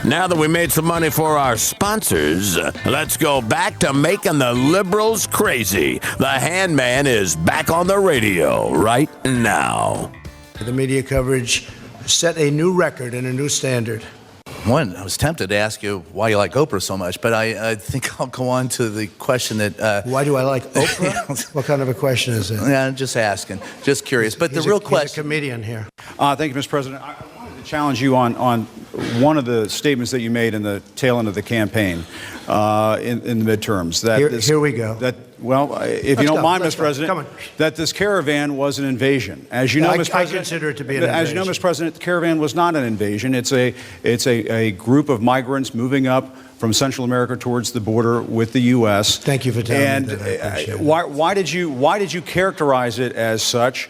Now that we made some money for our sponsors, let's go back to making the liberals crazy. The Handman is back on the radio right now. The media coverage set a new record and a new standard. One, I was tempted to ask you why you like Oprah so much, but I think I'll go on to the question that... why do I like Oprah? What kind of a question is it? Yeah, just asking. Just curious. But the real question... He's a comedian here. Thank you, Mr. President. I wanted to challenge you on one of the statements that you made in the tail end of the campaign in the midterms. Here we go. If you don't mind, Mr. President, that this caravan was an invasion. As you know, Mr. President, I consider it to be an invasion. As you know, Mr. President, the caravan was not an invasion. It's a group of migrants moving up from Central America towards the border with the U.S. Thank you for telling me that. I appreciate it. Why did you characterize it as such?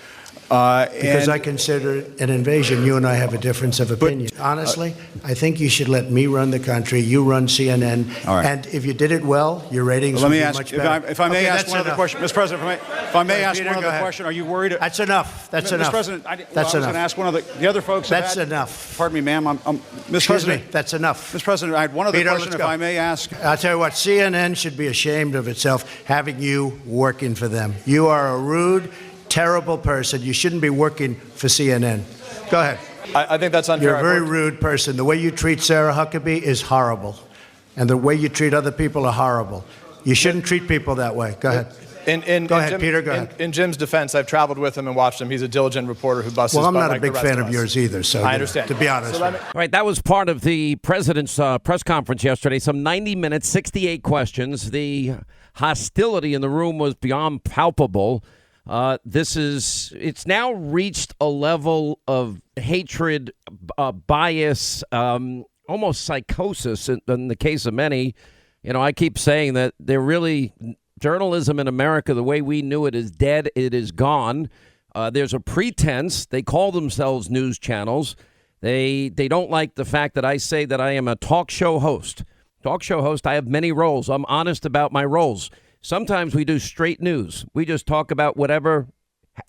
Because I consider it an invasion. You and I have a difference of opinion. Honestly, I think you should let me run the country. You run CNN. All right. And if you did it well, your ratings would be much better. If I may ask one other question, Mr. President, if I may ask one other question, are you worried? That's enough. That's enough. Mr. President, I was enough. going to ask one of the other folks. That's enough. Pardon me, ma'am. Mr. President, that's enough. Mr. President, I had one other question, if I may ask. I'll tell you what, CNN should be ashamed of itself having you working for them. You are a rude, terrible person. You shouldn't be working for CNN. Go ahead. I think that's unfair. You're a very rude person. The way you treat Sarah Huckabee is horrible. And the way you treat other people are horrible. You shouldn't treat people that way. Go ahead. Go ahead, Peter, go ahead. In Jim's defense, I've traveled with him and watched him. He's a diligent reporter who busts his butt. Well, I'm not like a big fan of yours either, so I understand. To be honest. All right, that was part of the president's press conference yesterday. Some 90 minutes, 68 questions. The hostility in the room was beyond palpable. It's now reached a level of hatred, bias, almost psychosis in the case of many. You know, I keep saying that journalism in America, the way we knew it, is dead. It is gone. There's a pretense. They call themselves news channels. They don't like the fact that I say that I am a talk show host. I have many roles. I'm honest about my roles. Sometimes we do straight news. We just talk about whatever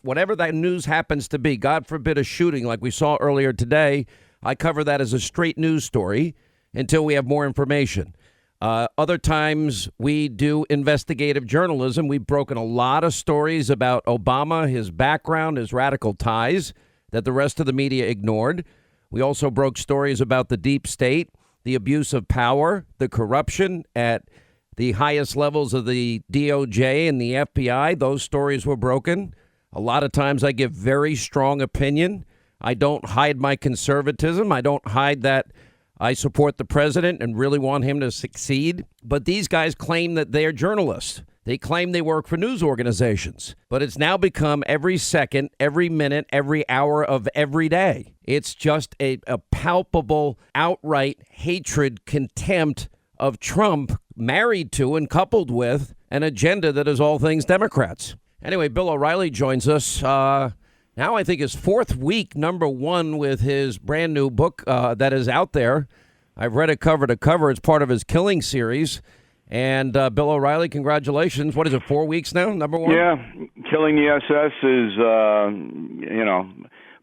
that news happens to be. God forbid a shooting like we saw earlier today. I cover that as a straight news story until we have more information. Other times we do investigative journalism. We've broken a lot of stories about Obama, his background, his radical ties that the rest of the media ignored. We also broke stories about the deep state, the abuse of power, the corruption at the highest levels of the DOJ and the FBI. Those stories were broken. A lot of times I give very strong opinion. I don't hide my conservatism. I don't hide that I support the president and really want him to succeed. But these guys claim that they're journalists. They claim they work for news organizations. But it's now become every second, every minute, every hour of every day. It's just a palpable, outright hatred, contempt of Trump, married to and coupled with an agenda that is all things Democrats. Anyway, Bill O'Reilly joins us. Now I think his fourth week, #1 with his brand new book that is out there. I've read it cover to cover. It's part of his Killing series. And Bill O'Reilly, congratulations. What is it, 4 weeks now, #1? Yeah, Killing the SS is,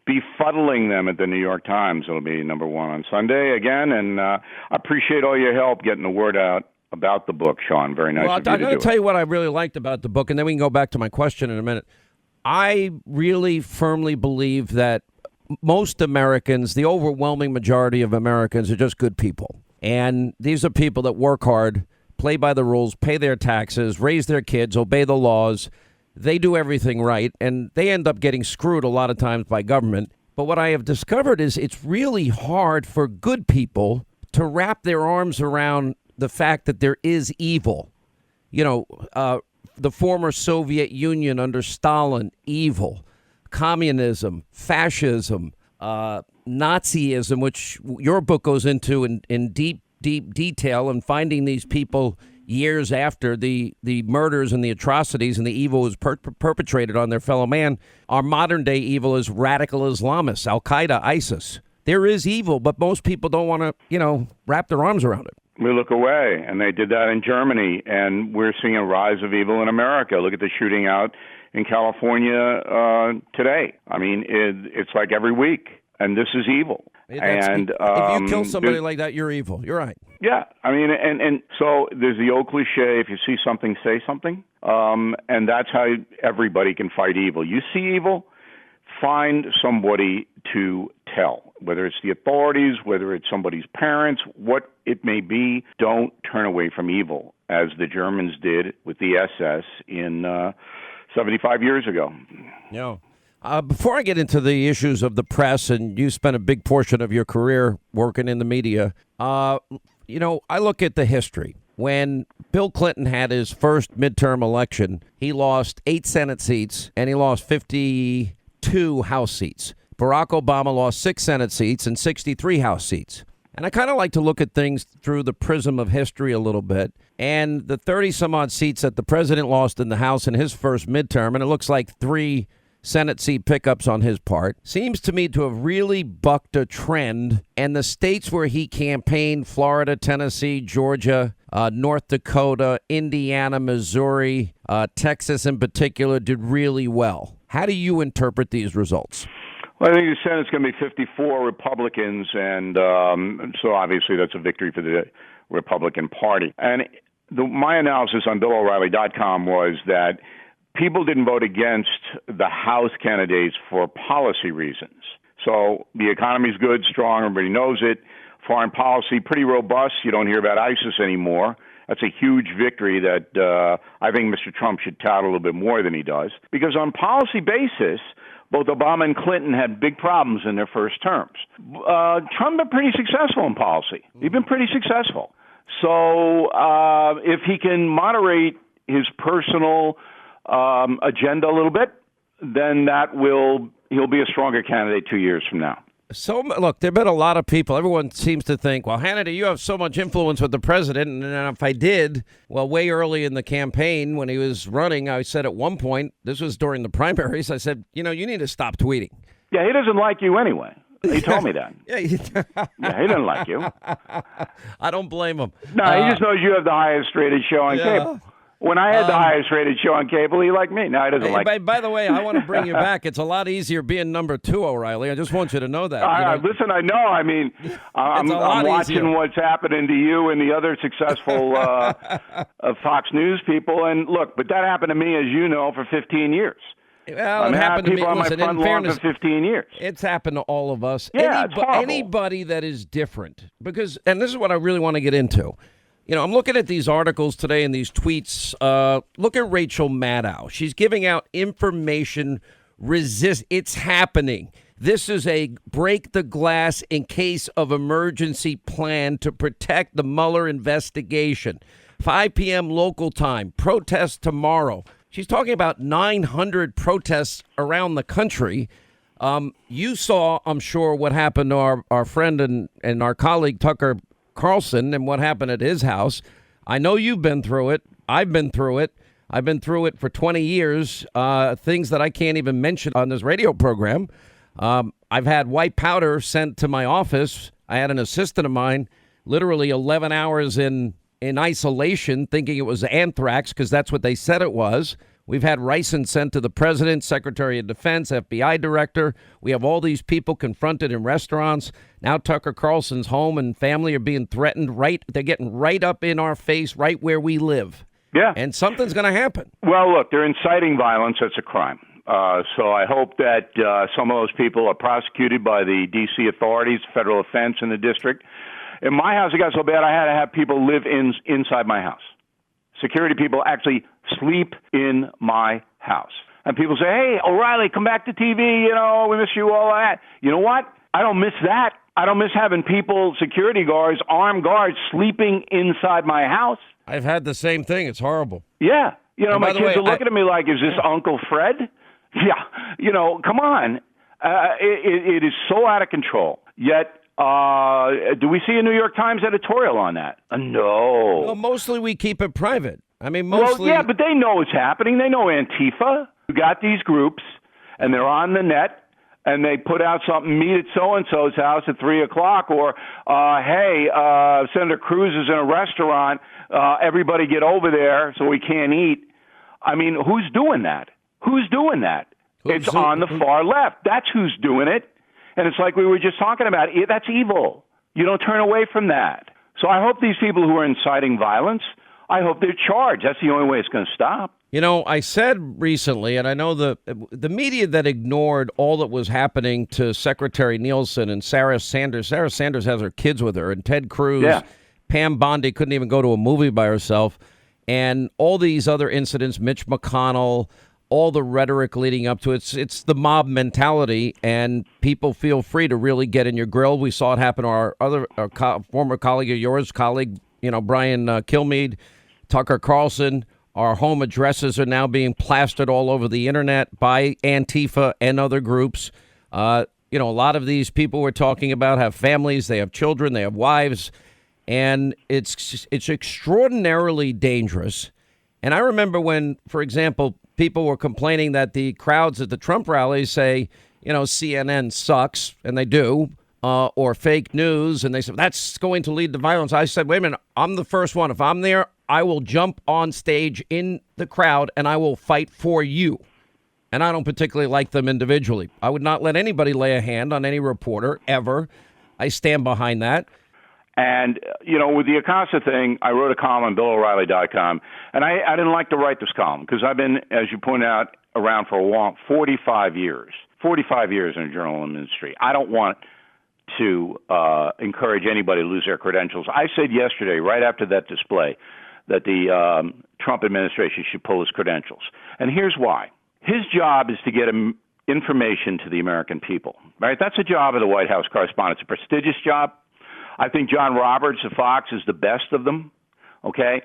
befuddling them at the New York Times. It'll be #1 on Sunday again. And I appreciate all your help getting the word out about the book, Sean. Very nice of you to do it. I'm going to tell you what I really liked about the book, and then we can go back to my question in a minute. I really firmly believe that most Americans, the overwhelming majority of Americans, are just good people. And these are people that work hard, play by the rules, pay their taxes, raise their kids, obey the laws. They do everything right, and they end up getting screwed a lot of times by government. But what I have discovered is it's really hard for good people to wrap their arms around the fact that there is evil. You know, the former Soviet Union under Stalin, evil. Communism, fascism, Nazism, which your book goes into in deep detail, and finding these people years after the murders and the atrocities and the evil was perpetrated on their fellow man. Our modern day evil is radical Islamists, Al-Qaeda, ISIS. There is evil, but most people don't want to, wrap their arms around it. We look away, and they did that in Germany, and we're seeing a rise of evil in America. Look at the shooting out in California today. I mean, it's like every week. and this is evil. And if you kill somebody like that, you're evil. You're right. Yeah, I mean, and so there's the old cliche: if you see something, say something. And that's how everybody can fight evil. You see evil, find somebody to tell, whether it's the authorities, whether it's somebody's parents, what it may be. Don't turn away from evil, as the Germans did with the SS in 75 years ago. Yeah. Before I get into the issues of the press, and you spent a big portion of your career working in the media, I look at the history. When Bill Clinton had his first midterm election, he lost 8 Senate seats and he lost 52 House seats. Barack Obama lost 6 Senate seats and 63 House seats. And I kind of like to look at things through the prism of history a little bit. And the 30-some-odd seats that the president lost in the House in his first midterm, and it looks like 3 Senate seat pickups on his part, seems to me to have really bucked a trend. And the states where he campaigned, Florida, Tennessee, Georgia, North Dakota, Indiana, Missouri, Texas in particular, did really well. How do you interpret these results? Well, I think the Senate's going to be 54 Republicans, and so obviously that's a victory for the Republican Party. And my analysis on BillO'Reilly.com was that people didn't vote against the House candidates for policy reasons. So the economy's good, strong, everybody knows it. Foreign policy, pretty robust. You don't hear about ISIS anymore. That's a huge victory that I think Mr. Trump should tout a little bit more than he does. Because on policy basis, both Obama and Clinton had big problems in their first terms. Trump been pretty successful in policy. He's been pretty successful. So if he can moderate his personal agenda a little bit, then he'll be a stronger candidate 2 years from now. So, look, there have been a lot of people. Everyone seems to think, well, Hannity, you have so much influence with the president. And if I did, well, way early in the campaign when he was running, I said at one point, this was during the primaries, I said, you need to stop tweeting. Yeah, he doesn't like you anyway. He told me that. Yeah, he doesn't like you. I don't blame him. No, he just knows you have the highest rated show on cable. When I had the highest rated show on cable, he liked me. No, he doesn't like me. By the way, I want to bring you back. It's a lot easier being number 2, O'Reilly. I just want you to know that. Listen, I know. I mean, I'm watching what's happening to you and the other successful Fox News people. And look, but that happened to me, as you know, for 15 years. Well, it happened to me. On Listen, my front lawn for 15 years. It's happened to all of us. Yeah, it's horrible. Anybody that is different, and this is what I really want to get into. I'm looking at these articles today and these tweets. Look at Rachel Maddow. She's giving out information. It's happening. This is a break the glass in case of emergency plan to protect the Mueller investigation. 5 p.m. local time. Protest tomorrow. She's talking about 900 protests around the country. You saw, I'm sure, what happened to our friend and our colleague Tucker Carlson and what happened at his house. I know you've been through it. I've been through it. I've been through it for 20 years. Things that I can't even mention on this radio program. I've had white powder sent to my office. I had an assistant of mine literally 11 hours in isolation thinking it was anthrax because that's what they said it was. We've had ricin sent to the president, Secretary of Defense, FBI director. We have all these people confronted in restaurants. Now Tucker Carlson's home and family are being threatened. They're getting right up in our face, right where we live. Yeah. And something's going to happen. Well, look, they're inciting violence. That's a crime. So I hope that some of those people are prosecuted by the D.C. authorities, federal offense in the district. In my house, it got so bad I had to have people live inside my house. Security people actually sleep in my house. And people say, hey, O'Reilly, come back to TV, we miss you, all that. You know what? I don't miss that. I don't miss having people, security guards, armed guards, sleeping inside my house. I've had the same thing. It's horrible. Yeah. My kids are looking at me like, is this Uncle Fred? Yeah. Come on. It is so out of control. Yet, do we see a New York Times editorial on that? No. Well, mostly we keep it private. I mean, mostly. Well, yeah, but they know it's happening. They know Antifa. You got these groups, and they're on the net, and they put out something, meet at so-and-so's house at 3 o'clock, or, hey, Senator Cruz is in a restaurant. Everybody get over there so we can't eat. I mean, who's doing that? Who's doing that? It's on the far left. That's who's doing it. And it's like we were just talking about. That's evil. You don't turn away from that. So I hope these people who are inciting violence, I hope they're charged. That's the only way it's going to stop. You know, I said recently, and I know the media that ignored all that was happening to Secretary Nielsen and Sarah Sanders. Sarah Sanders has her kids with her, and Ted Cruz. Yeah. Pam Bondi couldn't even go to a movie by herself. And all these other incidents, Mitch McConnell, all the rhetoric leading up to it, it's the mob mentality, and people feel free to really get in your grill. We saw it happen to our former colleague of yours, Brian Kilmeade, Tucker Carlson. Our home addresses are now being plastered all over the internet by Antifa and other groups. A lot of these people we're talking about have families, they have children, they have wives, and it's extraordinarily dangerous. And I remember when, for example, people were complaining that the crowds at the Trump rallies say, CNN sucks, and they do, or fake news, and they said, that's going to lead to violence. I said, wait a minute, I'm the first one. If I'm there, I will jump on stage in the crowd, and I will fight for you. And I don't particularly like them individually. I would not let anybody lay a hand on any reporter, ever. I stand behind that. And, with the Acosta thing, I wrote a column on BillO'Reilly.com, and I didn't like to write this column because I've been, as you pointed out, around for a long 45 years in the journalism industry. I don't want to encourage anybody to lose their credentials. I said yesterday, right after that display, that the Trump administration should pull his credentials. And here's why. His job is to get information to the American people, right? That's a job of the White House correspondent. It's a prestigious job. I think John Roberts of Fox is the best of them, okay?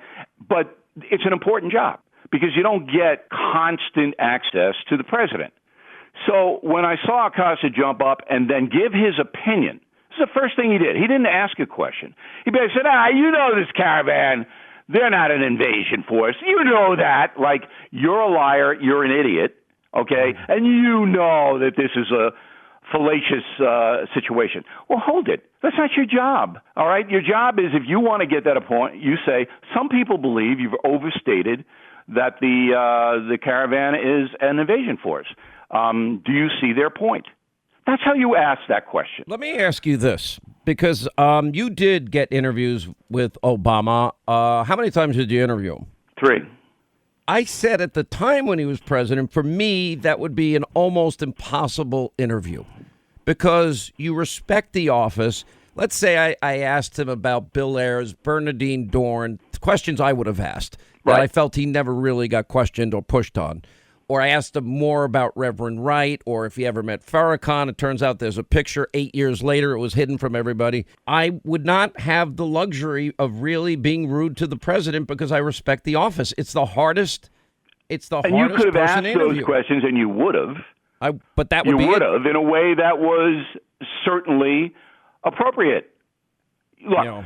But it's an important job because you don't get constant access to the president. So when I saw Acosta jump up and then give his opinion, this is the first thing he did. He didn't ask a question. He basically said, this caravan, they're not an invasion force. You know that. Like, you're a liar, you're an idiot, okay? And you know that this is a fallacious situation. Well, hold it. That's not your job, all right? Your job is, if you want to get that point, you say, some people believe you've overstated that the caravan is an invasion force. Do you see their point? That's how you ask that question. Let me ask you this, because you did get interviews with Obama. How many times did you interview him? 3. I said at the time when he was president, for me, that would be an almost impossible interview because you respect the office. Let's say I asked him about Bill Ayers, Bernardine Dorn, questions I would have asked that I felt he never really got questioned or pushed on. Or I asked him more about Reverend Wright, or if he ever met Farrakhan. It turns out there's a picture 8 years later. It was hidden from everybody. I would not have the luxury of really being rude to the president because I respect the office. It's the hardest. And you could have asked those questions, and you would have. But that would be. You would have in a way that was certainly appropriate. Look,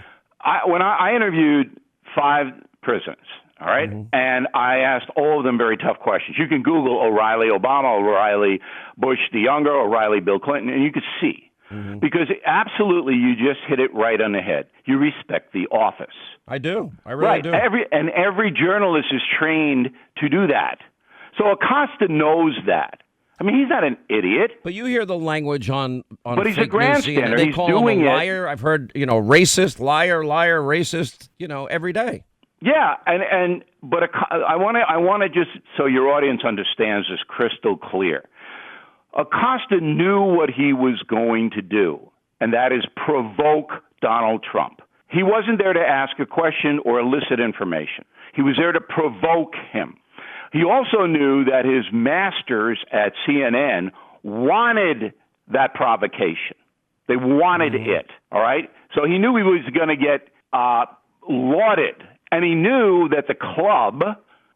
when I interviewed 5 presidents. All right. Mm-hmm. And I asked all of them very tough questions. You can Google O'Reilly Obama, O'Reilly Bush the Younger, O'Reilly Bill Clinton, and you could see. Mm-hmm. Because absolutely, you just hit it right on the head. You respect the office. I do. I really do. Every journalist is trained to do that. So Acosta knows that. I mean, he's not an idiot. But you hear the language on but he's a grandstander. They call him a liar. I've heard, racist, liar, racist, every day. Yeah, but I want to just so your audience understands this crystal clear. Acosta knew what he was going to do, and that is provoke Donald Trump. He wasn't there to ask a question or elicit information. He was there to provoke him. He also knew that his masters at CNN wanted that provocation. They wanted it, all right? So he knew he was going to get lauded. And he knew that the club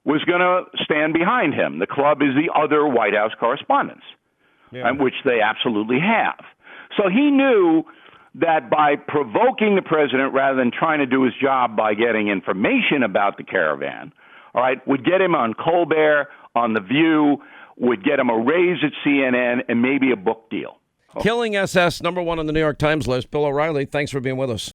was going to stand behind him. The club is the other White House correspondents, which they absolutely have. So he knew that by provoking the president rather than trying to do his job by getting information about the caravan, all right, would get him on Colbert, on The View, would get him a raise at CNN, and maybe a book deal. Killing SS, #1 on the New York Times list. Bill O'Reilly, thanks for being with us.